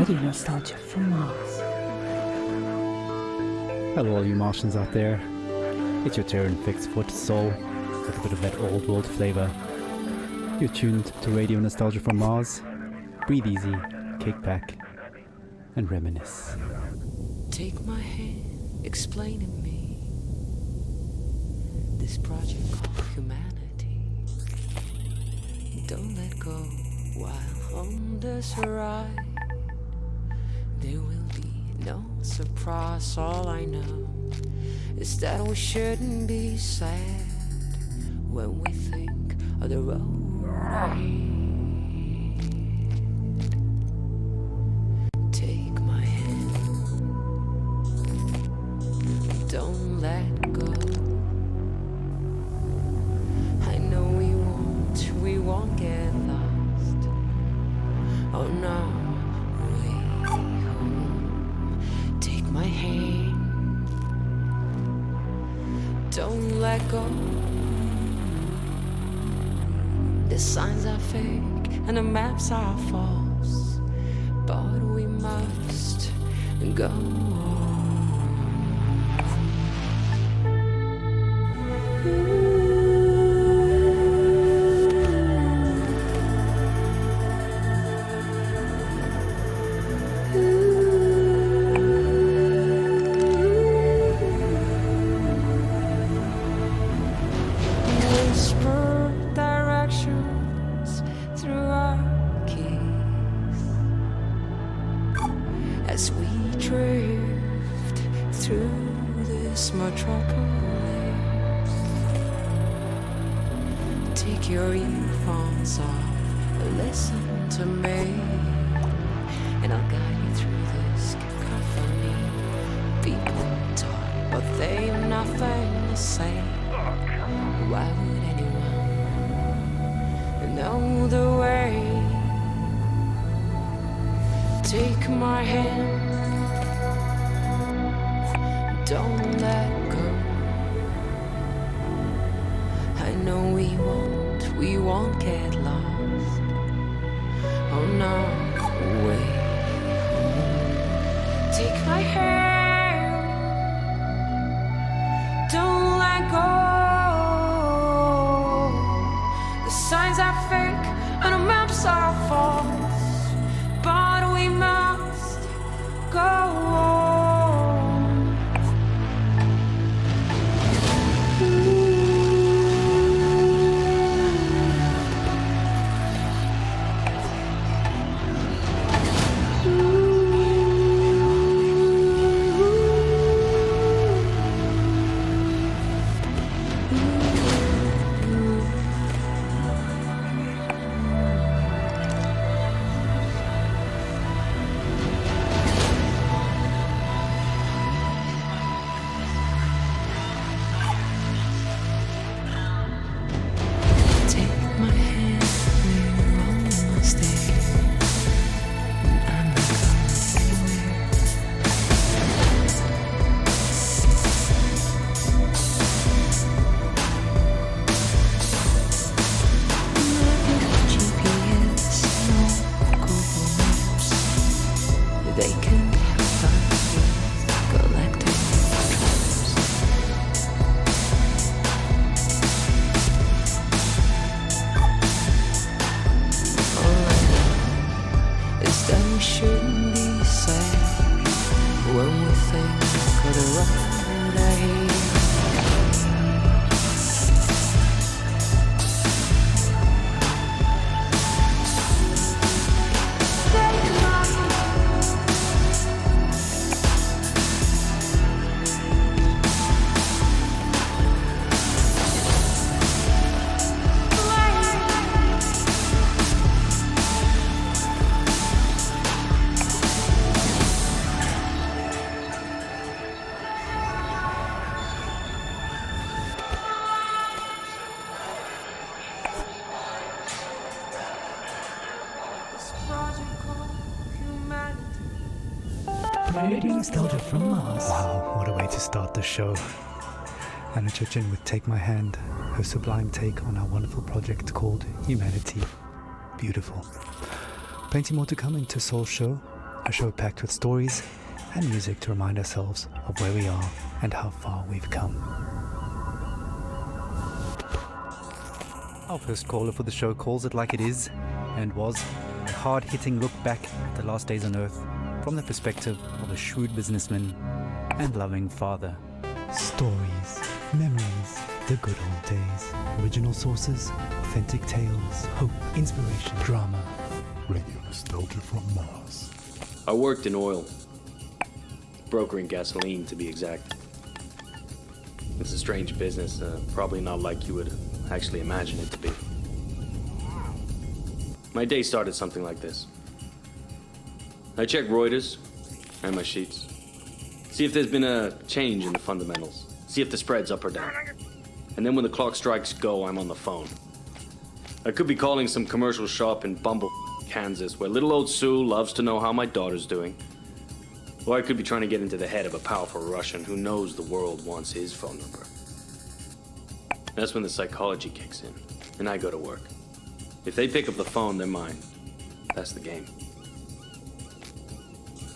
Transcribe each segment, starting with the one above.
Radio nostalgia from Mars. Hello all you Martians out there. It's your turn, fixed foot soul, with a bit of that old world flavour. You're tuned to Radio Nostalgia from Mars. Breathe easy, kick back, and reminisce. Take my hand, explain to me this project called humanity. Don't let go while on this ride. There will be no surprise. All I know is that we shouldn't be sad when we think of the road ahead. Take my hand, don't let go. I know we won't get lost. Oh no, way home. Take my hand, don't let go. The signs are fake and the maps are false, but we must go on. Radio nostalgia from Mars. Wow, what a way to start the show. Anna Churchin with Take My Hand, her sublime take on our wonderful project called Humanity. Beautiful. Plenty more to come into Soul Show. a show packed with stories and music to remind ourselves of where we are and how far we've come. Our first caller for the show calls it like it is, and was a hard-hitting look back at the last days on Earth from the perspective of a shrewd businessman and loving father. Stories, memories, the good old days, original sources, authentic tales, hope, inspiration, drama. Radio nostalgia from Mars. I worked in oil, brokering gasoline to be exact. It's a strange business, probably not like you would actually imagine it to be. My day started something like this. I check Reuters and my sheets. See if there's been a change in the fundamentals. See if the spread's up or down. And then when the clock strikes go, I'm on the phone. I could be calling some commercial shop in Bumble, Kansas, where little old Sue loves to know how my daughter's doing. Or I could be trying to get into the head of a powerful Russian who knows the world wants his phone number. That's when the psychology kicks in, and I go to work. If they pick up the phone, they're mine. That's the game.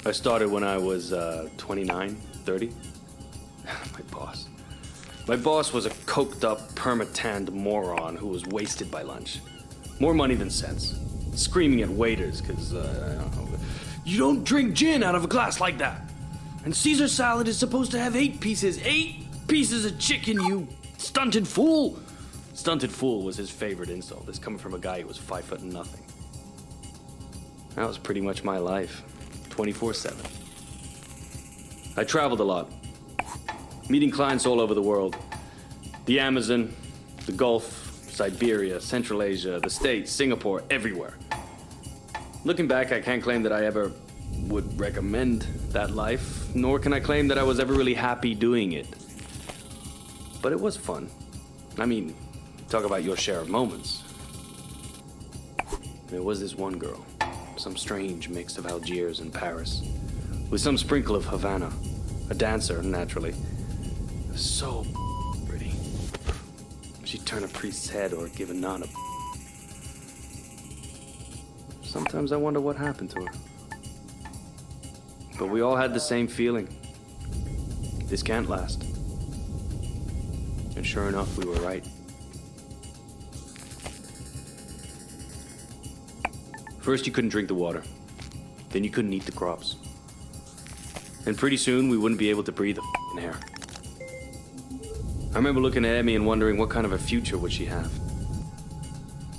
I started when I was 29, 30. My boss was a coked-up, perma-tanned moron who was wasted by lunch. More money than sense. Screaming at waiters because, you don't drink gin out of a glass like that. And Caesar salad is supposed to have 8 pieces. 8 pieces of chicken, you stunted fool. Stunted fool was his favorite insult. This coming from a guy who was 5'0" nothing. That was pretty much my life. 24/7. I traveled a lot, meeting clients all over the world. The Amazon, the Gulf, Siberia, Central Asia, the States, Singapore, everywhere. Looking back, I can't claim that I ever would recommend that life, nor can I claim that I was ever really happy doing it. But it was fun. I mean, talk about your share of moments. There was this one girl, some strange mix of Algiers and Paris, with some sprinkle of Havana, a dancer, naturally. So pretty. She'd turn a priest's head or give a nun a... Sometimes I wonder what happened to her. But we all had the same feeling. This can't last. And sure enough, we were right. First, you couldn't drink the water. Then you couldn't eat the crops. And pretty soon, we wouldn't be able to breathe the air. I remember looking at Emmy and wondering what kind of a future would she have.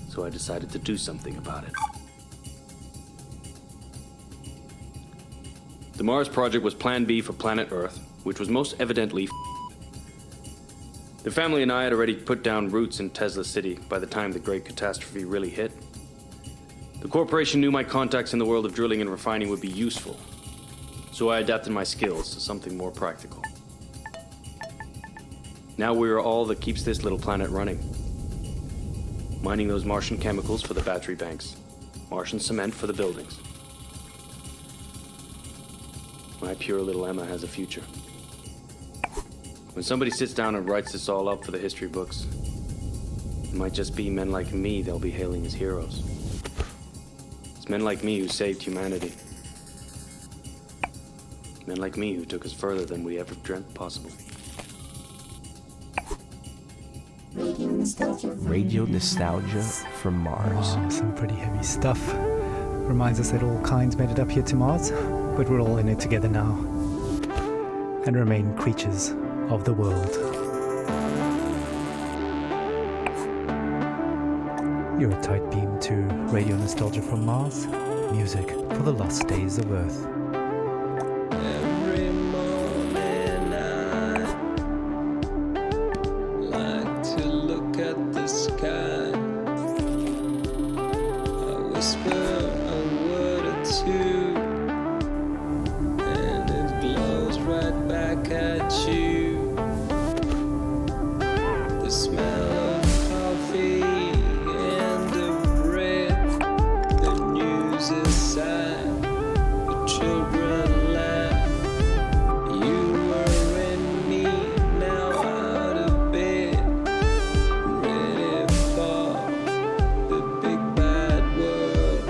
So I decided to do something about it. The Mars project was Plan B for planet Earth, which was most evidently The family and I had already put down roots in Tesla City by the time the great catastrophe really hit. The corporation knew my contacts in the world of drilling and refining would be useful, so I adapted my skills to something more practical. Now we are all that keeps this little planet running. Mining those Martian chemicals for the battery banks, Martian cement for the buildings. My pure little Emma has a future. When somebody sits down and writes this all up for the history books, it might just be men like me they'll be hailing as heroes. It's men like me who saved humanity. Men like me who took us further than we ever dreamt possible. Radio nostalgia from Mars. Wow, some pretty heavy stuff. Reminds us that all kinds made it up here to Mars, but we're all in it together now. And remain creatures of the world. You're a tight beam to Radio Nostalgia from Mars, music for the lost days of Earth. Every morning I like to look at the sky. I whisper a word or two, and it glows right back at you. The smell of coffee and of bread, the news is sad, the children laugh. You were in me, now out of bed, ready for the big bad world.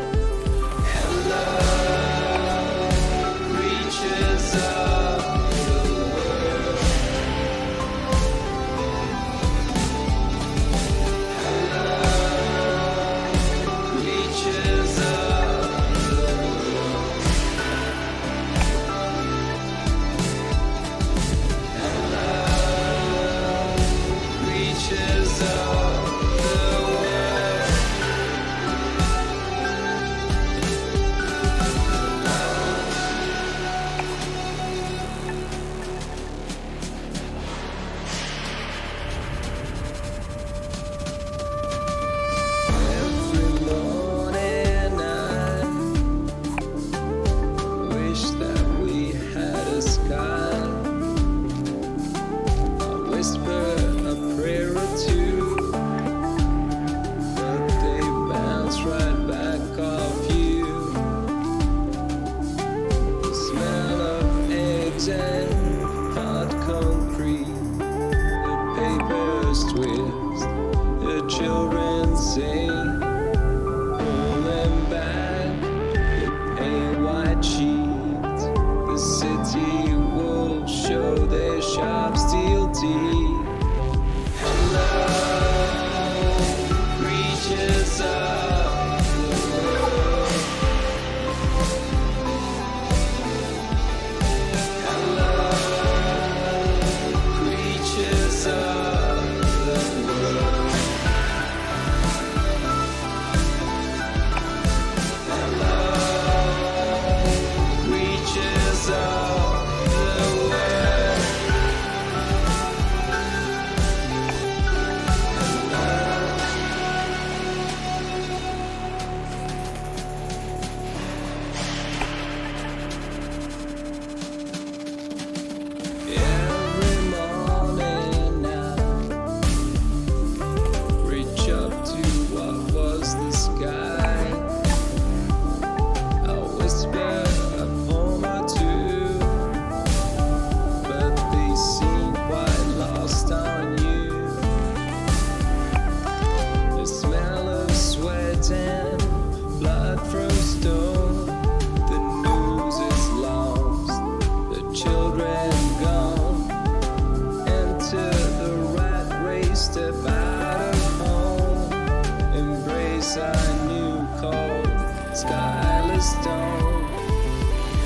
stone.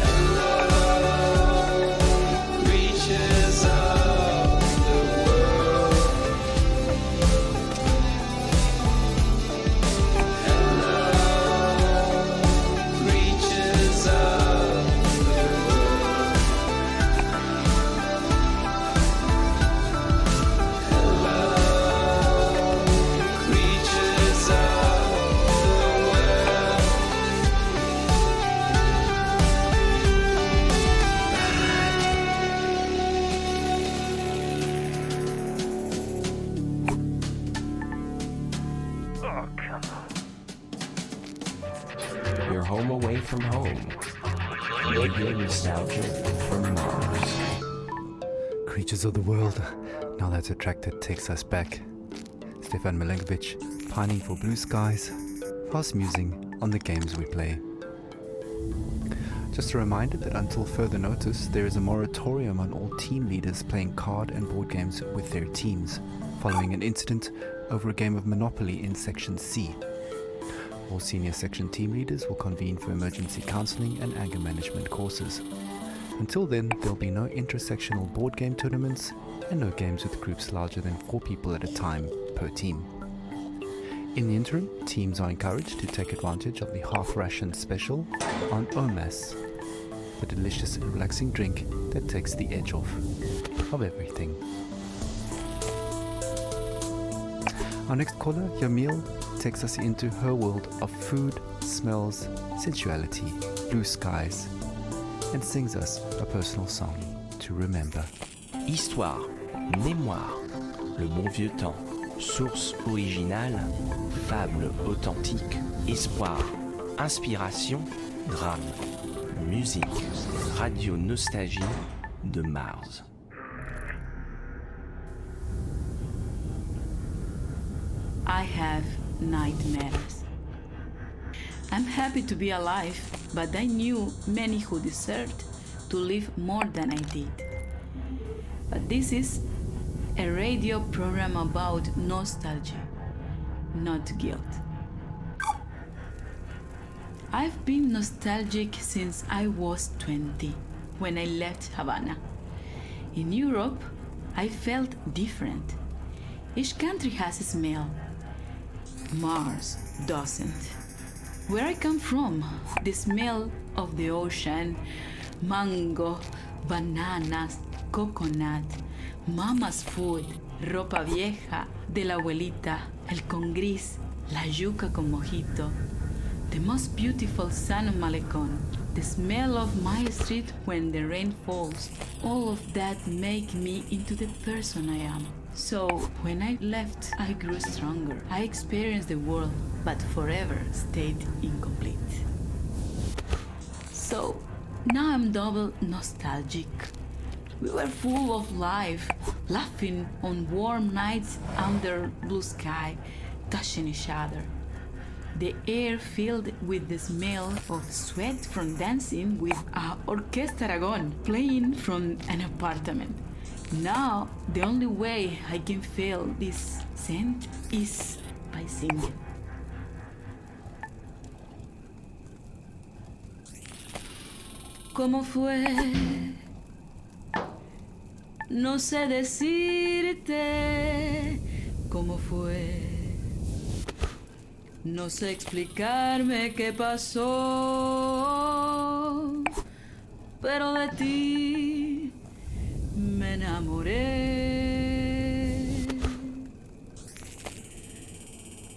Hello, reaches of the world. Hello, reaches of the world. Hello, reaches of the world. You're home away from home. Radio nostalgia from Mars. Creatures of the world. Now that Attracted takes us back. Stefan Milenkovic, pining for blue skies, fast musing on the games we play. Just a reminder that until further notice, there is a moratorium on all team leaders playing card and board games with their teams, following an incident over a game of Monopoly in Section C. All senior section team leaders will convene for emergency counseling and anger management courses. Until then, there'll be no intersectional board game tournaments and no games with groups larger than 4 people at a time per team. In the interim, teams are encouraged to take advantage of the half-ration special on Omas, the delicious and relaxing drink that takes the edge off of everything. Our next caller, Yamil, takes us into her world of food, smells, sensuality, blue skies, and sings us a personal song to remember. Histoire, mémoire, le bon vieux temps, source originale, fable authentique, espoir, inspiration, drame, musique, radio nostalgie de Mars. I have nightmares. I'm happy to be alive, but I knew many who deserved to live more than I did. But this is a radio program about nostalgia, not guilt. I've been nostalgic since I was 20, when I left Havana. In Europe, I felt different. Each country has a smell. Mars doesn't. Where I come from, the smell of the ocean, mango, bananas, coconut, mama's food, ropa vieja, de la abuelita, el con gris, la yuca con mojito, the most beautiful sun on Malecon, the smell of my street when the rain falls, all of that make me into the person I am. So, when I left, I grew stronger. I experienced the world, but forever stayed incomplete. So, now I'm double nostalgic. We were full of life, laughing on warm nights under blue sky, touching each other. The air filled with the smell of sweat from dancing with a Orquesta Aragon playing from an apartment. Now, the only way I can feel this scent is by singing. ¿Cómo fue? No sé decirte cómo fue. No sé explicarme qué pasó, pero de ti me enamoré.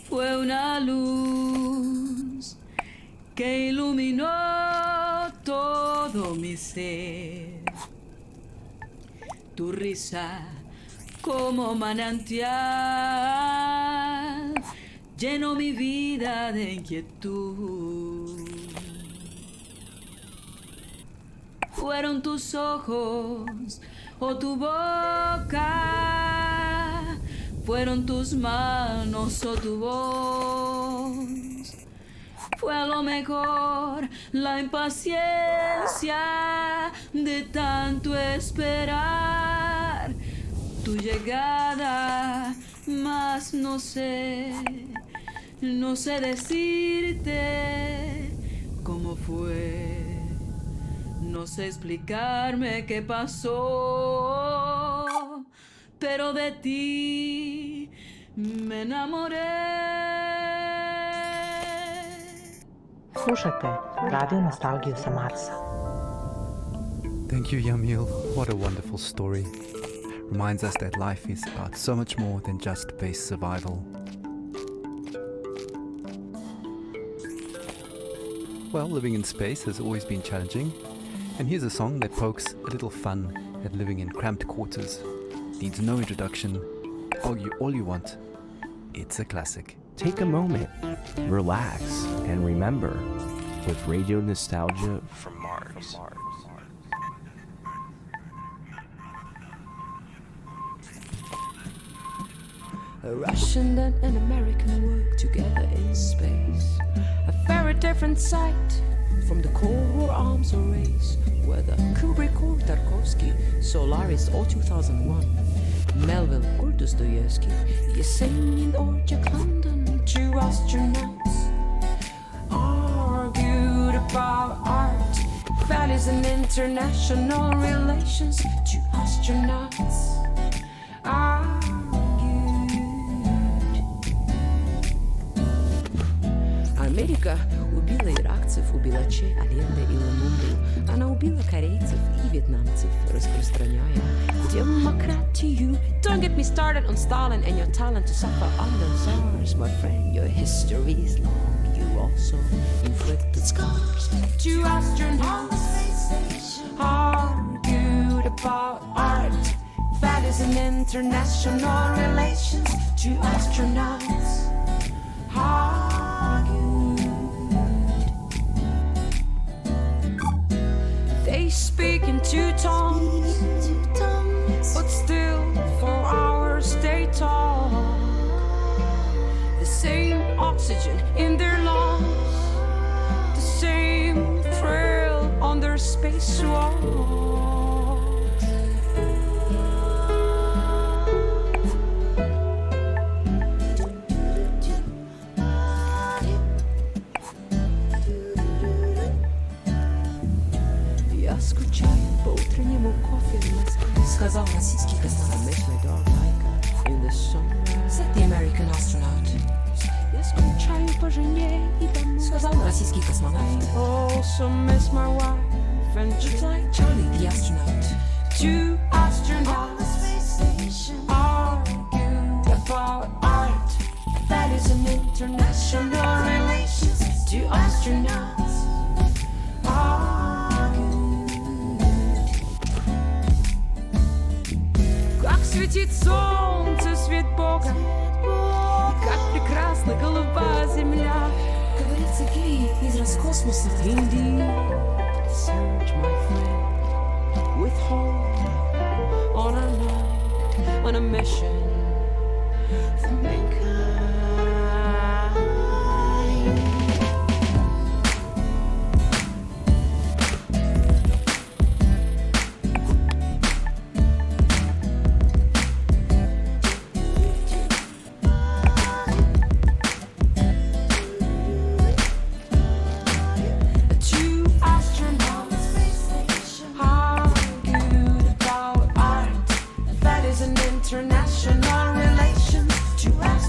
Fue una luz que iluminó todo mi ser. Tu risa como manantial llenó mi vida de inquietud. Fueron tus ojos o tu boca, fueron tus manos o tu voz. Fue a lo mejor la impaciencia de tanto esperar tu llegada, mas no sé decirte cómo fue. No sé explicarme qué pasó, pero de ti me enamoré. Slušate Radio Nostalgiju sa Marsa. Thank you, Yamil. What a wonderful story. Reminds us that life is about so much more than just base survival. Well, living in space has always been challenging, and here's a song that pokes a little fun at living in cramped quarters. Needs no introduction. All you want. It's a classic. Take a moment, relax, and remember with Radio Nostalgia from Mars. A Russian and an American work together in space. A very different sight from the Cold War arms race, whether Kubrick or Tarkovsky, Solaris or 2001, Melville or Dostoevsky, Yesenin or Jack London. Two astronauts argued about art, values and international relations. Two astronauts argued. Америка убила иракцев, убила Че, Аленда и Ламунду. Она убила корейцев и вьетнамцев, распространяя демократию. Don't get me started on Stalin and your talent to suffer under SARS. My friend, your history is long. You also inflicted scars. Two astronauts argued about art, values and international relations. Two astronauts argued. They speak in two tongues, but still for hours they talk. The same oxygen in their lungs, the same thrill on their spacewalk. Я скучаю по утреннему кофе в Москве, сказал российский космонавт. Makes my dog like in the sunrise, said the American astronaut. Я скучаю по жене и домой, сказал российский космонавт. Also miss my wife and just like Charlie the astronaut. Two astronauts argue about art, values and international relations. Two astronauts argued. Как светит солнце, свет Бога, и как прекрасна голубая земля. Говорится гей из Роскосмоса. Indeed, search my friend with home on a night, on a mission for mankind. Two astronauts argued about art, values and international relations. Two astronauts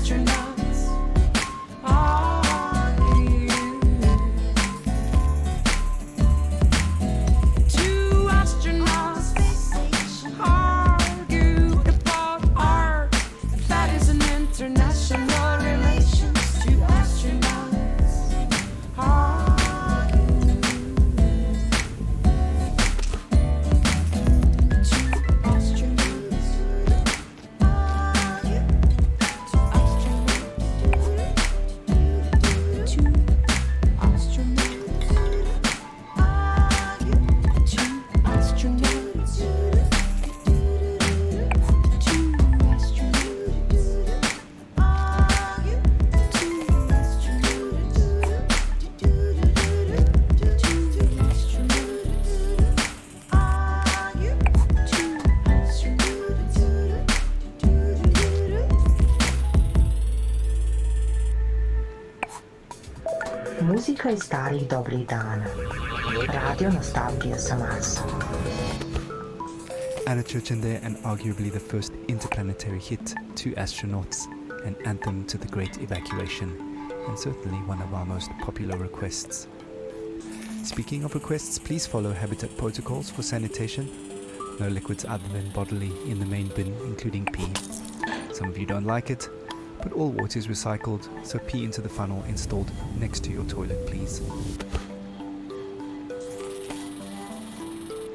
Muzika iz starih dobrih dana. Radio nostalgija sa Marsa. Anna Church in there, and arguably the first interplanetary hit, Two Astronauts, an anthem to the Great Evacuation, and certainly one of our most popular requests. Speaking of requests, please follow Habitat protocols for sanitation. No liquids other than bodily in the main bin, including pee. Some of you don't like it, but all water is recycled, so pee into the funnel installed next to your toilet, please.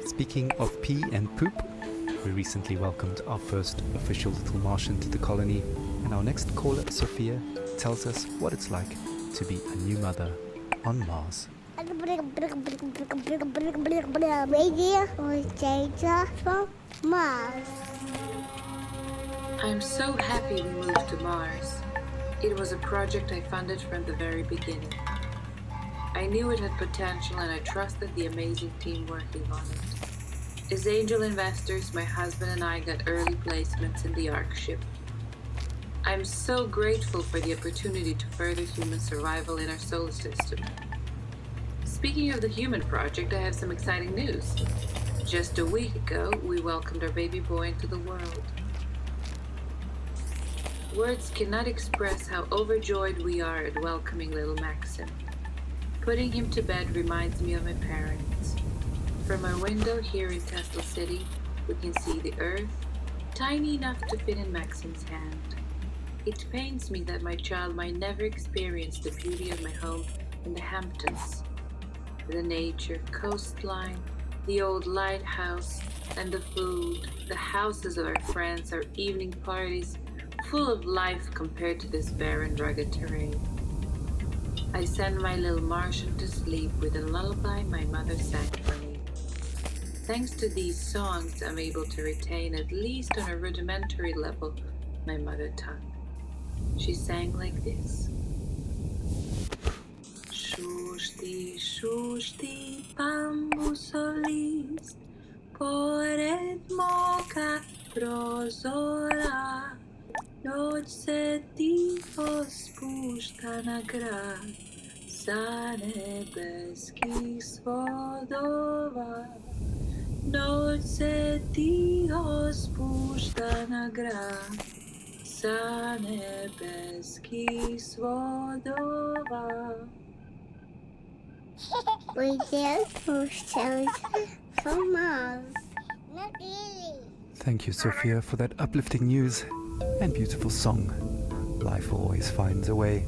Speaking of pee and poop, we recently welcomed our first official little Martian to the colony, and our next caller, Sophia, tells us what it's like to be a new mother on Mars. Radio from Mars. I'm so happy we moved to Mars. It was a project I funded from the very beginning. I knew it had potential and I trusted the amazing team working on it. As angel investors, my husband and I got early placements in the ARC ship. I'm so grateful for the opportunity to further human survival in our solar system. Speaking of the human project, I have some exciting news. Just a week ago, we welcomed our baby boy into the world. Words cannot express how overjoyed we are at welcoming little Maxim. Putting him to bed reminds me of my parents. From our window here in Tesla City, we can see the Earth, tiny enough to fit in Maxim's hand. It pains me that my child might never experience the beauty of my home in the Hamptons. The nature, coastline, the old lighthouse, and the food, the houses of our friends, our evening parties, full of life compared to this barren, rugged terrain. I send my little Martian to sleep with a lullaby my mother sang for me. Thanks to these songs, I'm able to retain, at least on a rudimentary level, my mother tongue. She sang like this. Shushti, shushti, bambusolis, pored moka prozora. Noć se tiho spušta na grad sa nebeskih svodova. Noć se tiho spušta na grad sa nebeskih svodova. We did ourselves from Mars. Not really. Thank you, Sophia, for that uplifting news and beautiful song. Life always finds a way.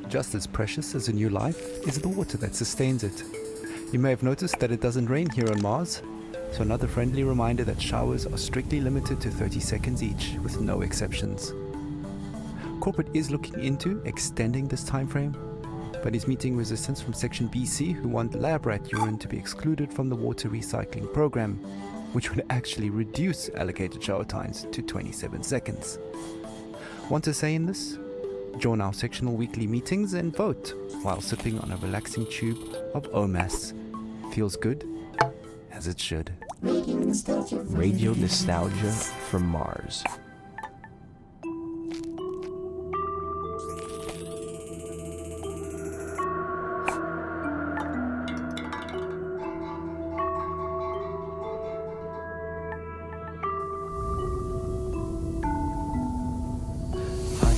Just as precious as a new life is the water that sustains it. You may have noticed that it doesn't rain here on Mars, so another friendly reminder that showers are strictly limited to 30 seconds each, with no exceptions. Corporate is looking into extending this time frame, but is meeting resistance from Section BC, who want lab rat urine to be excluded from the water recycling program, which would actually reduce allocated shower times to 27 seconds. Want to say in this? Join our sectional weekly meetings and vote while sipping on a relaxing tube of OMAS. Feels good, as it should. Radio nostalgia from Mars.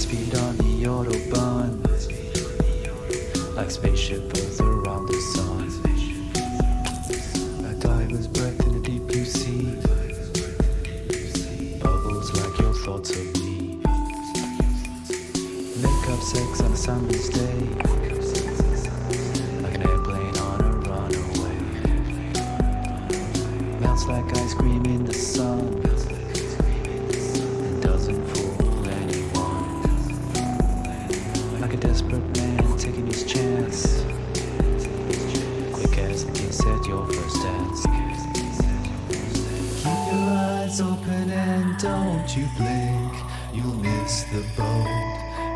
Speed on the Autobahn, like spaceship Earth around the sun. A diver's breath in a deep blue sea, bubbles like your thoughts of me. Make up sex on a summer's day, like an airplane on a runaway. Melts like ice cream in the sun, and doesn't fool. Like a desperate man taking his chance, quick as the kiss at your first dance. Keep your eyes open and don't you blink, you'll miss the boat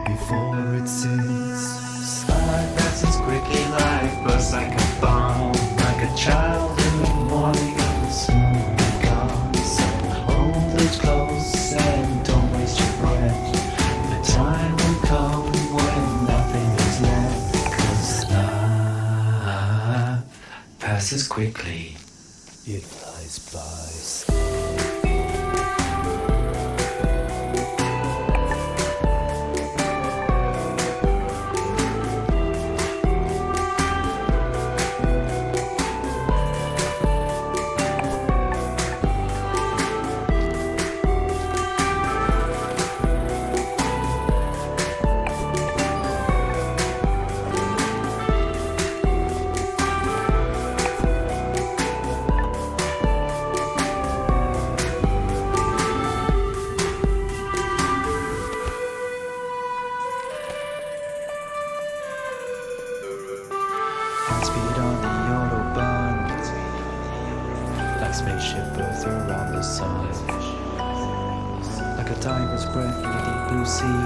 before it sinks. Sunlight passes quickly, life bursts like a bomb, like a child in the morning, it will soon be gone. So hold it close and don't waste your breath, the time will come when nothing is quickly. It flies by. Speed on the Autobahn, like spaceship Earth around the sun. Like a diver's breath in the deep blue sea,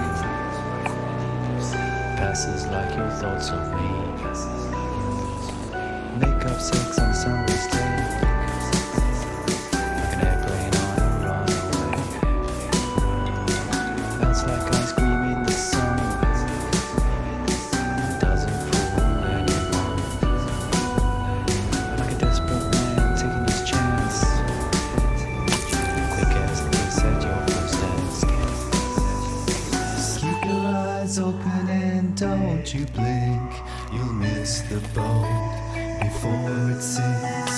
passes like your thoughts of me. Make up sex on summer's day, like an airplane on a runaway. Melts like ice cream in the sun. Open and don't you blink, you'll miss the boat before it sinks.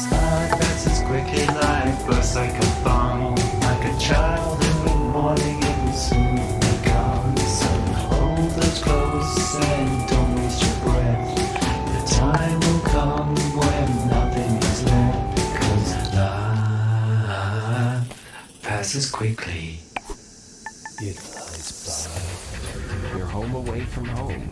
Slide passes quickly like bursts like a bomb, like a child in the morning it will soon be gone. So hold those close and don't waste your breath. The time will come when nothing is left, 'cause life passes quickly. It flies by. You're home away from home.